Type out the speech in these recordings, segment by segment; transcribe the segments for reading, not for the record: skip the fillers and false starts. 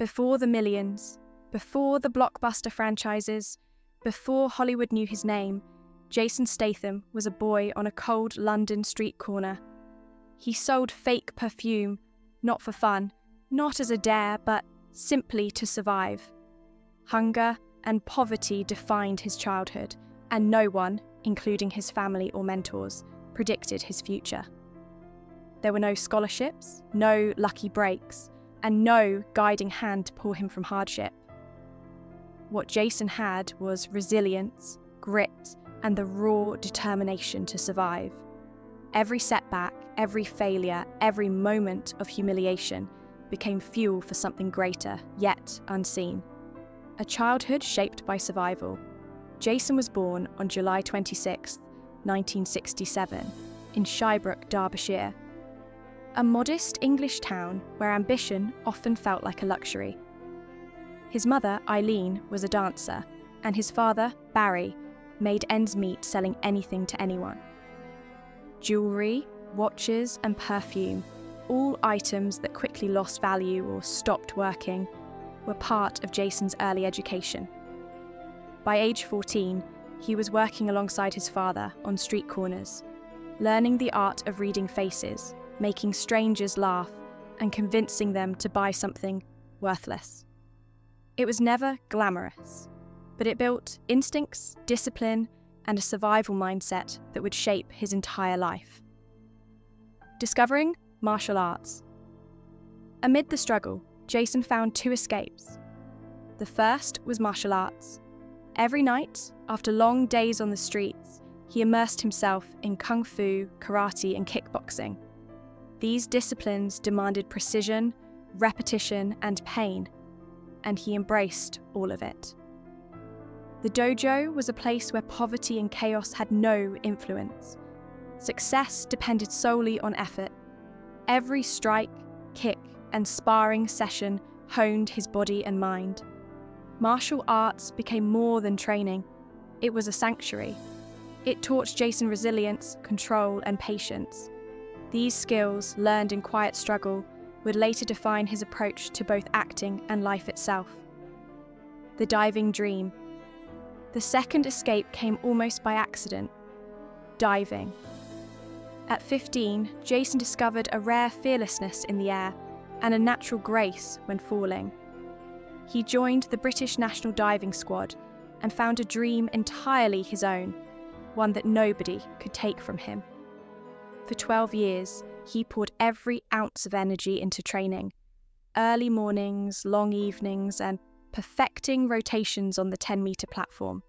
Before the millions, before the blockbuster franchises, before Hollywood knew his name, Jason Statham was a boy on a cold London street corner. He sold fake perfume, not for fun, not as a dare, but simply to survive. Hunger and poverty defined his childhood, and no one, including his family or mentors, predicted his future. There were no scholarships, no lucky breaks, and no guiding hand to pull him from hardship. What Jason had was resilience, grit, and the raw determination to survive. Every setback, every failure, every moment of humiliation became fuel for something greater, yet unseen. A childhood shaped by survival. Jason was born on July 26, 1967, in Shirebrook, Derbyshire, a modest English town where ambition often felt like a luxury. His mother, Eileen, was a dancer, and his father, Barry, made ends meet selling anything to anyone. Jewellery, watches, and perfume, all items that quickly lost value or stopped working, were part of Jason's early education. By age 14, he was working alongside his father on street corners, learning the art of reading faces, making strangers laugh, and convincing them to buy something worthless. It was never glamorous, but it built instincts, discipline, and a survival mindset that would shape his entire life. Discovering martial arts. Amid the struggle, Jason found two escapes. The first was martial arts. Every night, after long days on the streets, he immersed himself in kung fu, karate, and kickboxing. These disciplines demanded precision, repetition, and pain, and he embraced all of it. The dojo was a place where poverty and chaos had no influence. Success depended solely on effort. Every strike, kick, and sparring session honed his body and mind. Martial arts became more than training. It was a sanctuary. It taught Jason resilience, control, and patience. These skills, learned in quiet struggle, would later define his approach to both acting and life itself. The diving dream. The second escape came almost by accident. Diving. At 15, Jason discovered a rare fearlessness in the air and a natural grace when falling. He joined the British National Diving Squad and found a dream entirely his own, one that nobody could take from him. For 12 years, he poured every ounce of energy into training. Early mornings, long evenings, and perfecting rotations on the 10-metre platform.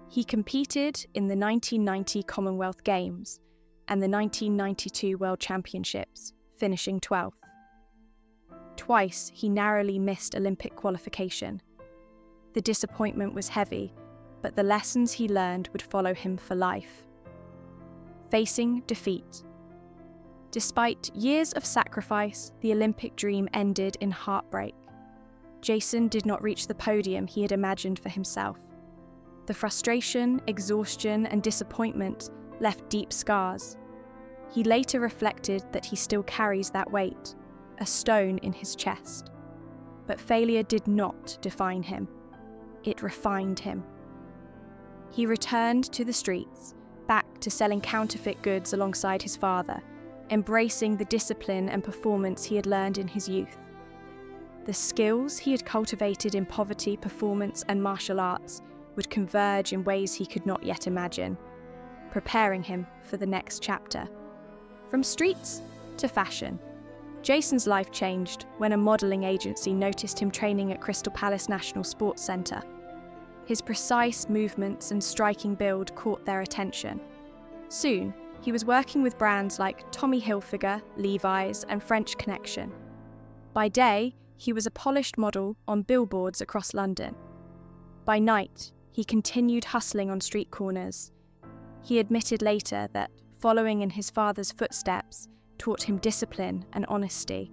He competed in the 1990 Commonwealth Games and the 1992 World Championships, finishing 12th. Twice he narrowly missed Olympic qualification. The disappointment was heavy, but the lessons he learned would follow him for life. Facing defeat. Despite years of sacrifice, the Olympic dream ended in heartbreak. Jason did not reach the podium he had imagined for himself. The frustration, exhaustion, and disappointment left deep scars. He later reflected that he still carries that weight, a stone in his chest. But failure did not define him. It refined him. He returned to the streets, back to selling counterfeit goods alongside his father, embracing the discipline and performance he had learned in his youth. The skills he had cultivated in poverty, performance, and martial arts would converge in ways he could not yet imagine, preparing him for the next chapter. From streets to fashion, Jason's life changed when a modelling agency noticed him training at Crystal Palace National Sports Centre. His precise movements and striking build caught their attention. Soon, he was working with brands like Tommy Hilfiger, Levi's, and French Connection. By day, he was a polished model on billboards across London. By night, he continued hustling on street corners. He admitted later that following in his father's footsteps taught him discipline and honesty.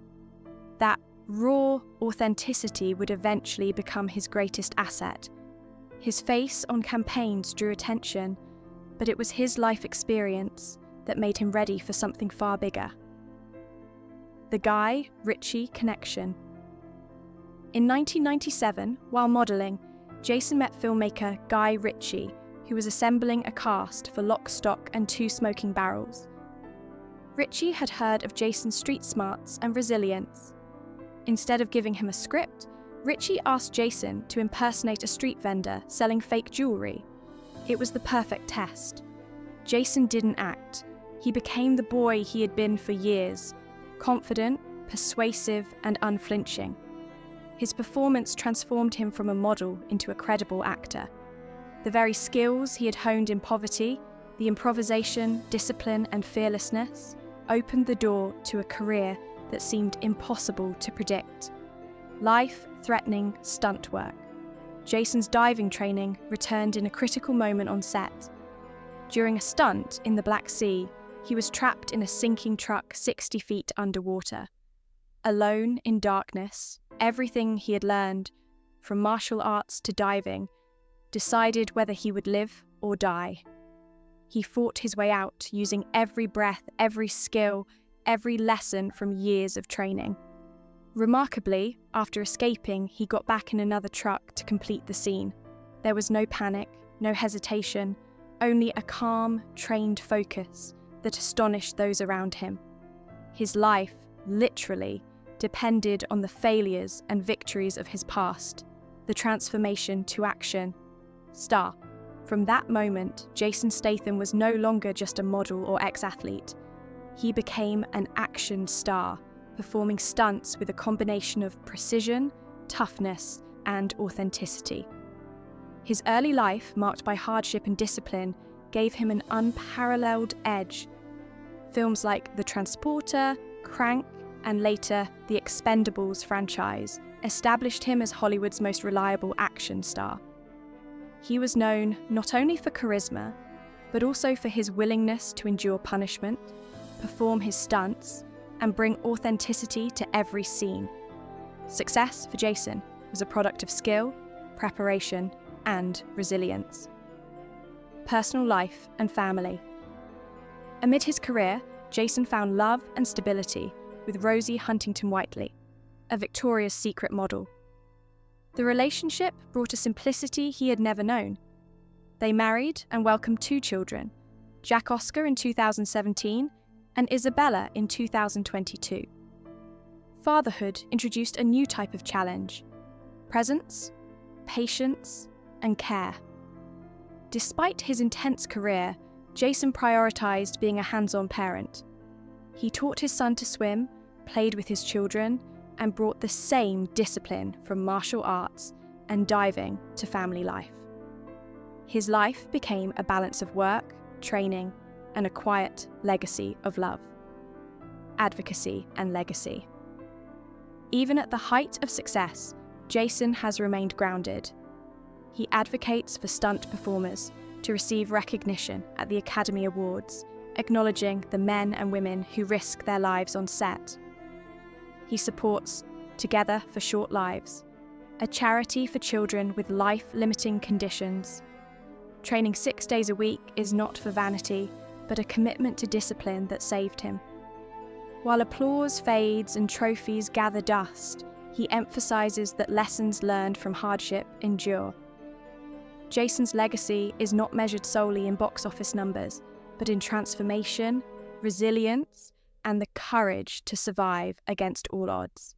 That raw authenticity would eventually become his greatest asset. His face on campaigns drew attention, but it was his life experience that made him ready for something far bigger. The Guy Ritchie Connection. In 1997, while modelling, Jason met filmmaker Guy Ritchie, who was assembling a cast for Lock, Stock and Two Smoking Barrels. Ritchie had heard of Jason's street smarts and resilience. Instead of giving him a script, Ritchie asked Jason to impersonate a street vendor selling fake jewellery. It was the perfect test. Jason didn't act. He became the boy he had been for years, confident, persuasive, and unflinching. His performance transformed him from a model into a credible actor. The very skills he had honed in poverty, the improvisation, discipline, and fearlessness, opened the door to a career that seemed impossible to predict. Life-threatening stunt work. Jason's diving training returned in a critical moment on set. During a stunt in the Black Sea, he was trapped in a sinking truck 60 feet underwater. Alone in darkness, everything he had learned, from martial arts to diving, decided whether he would live or die. He fought his way out, using every breath, every skill, every lesson from years of training. Remarkably, after escaping, he got back in another truck to complete the scene. There was no panic, no hesitation, only a calm, trained focus that astonished those around him. His life, literally, depended on the failures and victories of his past, the transformation to action. Star. From that moment, Jason Statham was no longer just a model or ex-athlete. He became an action star, performing stunts with a combination of precision, toughness, and authenticity. His early life, marked by hardship and discipline, gave him an unparalleled edge. Films like The Transporter, Crank, and later the Expendables franchise established him as Hollywood's most reliable action star. He was known not only for charisma, but also for his willingness to endure punishment, perform his stunts, and bring authenticity to every scene. Success for Jason was a product of skill, preparation, and resilience. Personal life and family. Amid his career, Jason found love and stability with Rosie Huntington-Whiteley, a Victoria's Secret model. The relationship brought a simplicity he had never known. They married and welcomed 2 children, Jack Oscar in 2017 and Isabella in 2022. Fatherhood introduced a new type of challenge: presence, patience, and care. Despite his intense career, Jason prioritized being a hands-on parent. He taught his son to swim, played with his children, and brought the same discipline from martial arts and diving to family life. His life became a balance of work, training, and a quiet legacy of love, advocacy, and legacy. Even at the height of success, Jason has remained grounded. He advocates for stunt performers to receive recognition at the Academy Awards, acknowledging the men and women who risk their lives on set. He supports Together for Short Lives, a charity for children with life-limiting conditions. Training 6 days a week is not for vanity, but a commitment to discipline that saved him. While applause fades and trophies gather dust, he emphasizes that lessons learned from hardship endure. Jason's legacy is not measured solely in box office numbers, but in transformation, resilience, and the courage to survive against all odds.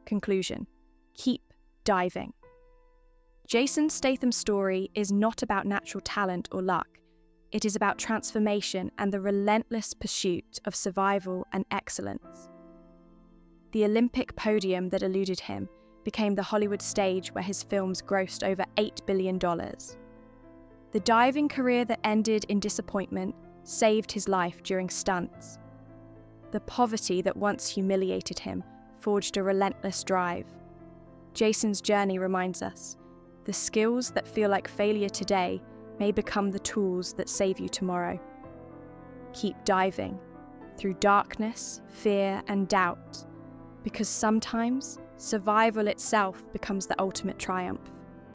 Conclusion: keep diving. Jason Statham's story is not about natural talent or luck. It is about transformation and the relentless pursuit of survival and excellence. The Olympic podium that eluded him became the Hollywood stage where his films grossed over $8 billion. The diving career that ended in disappointment saved his life during stunts. The poverty that once humiliated him forged a relentless drive. Jason's journey reminds us, the skills that feel like failure today may become the tools that save you tomorrow. Keep diving through darkness, fear, and doubt, because sometimes survival itself becomes the ultimate triumph.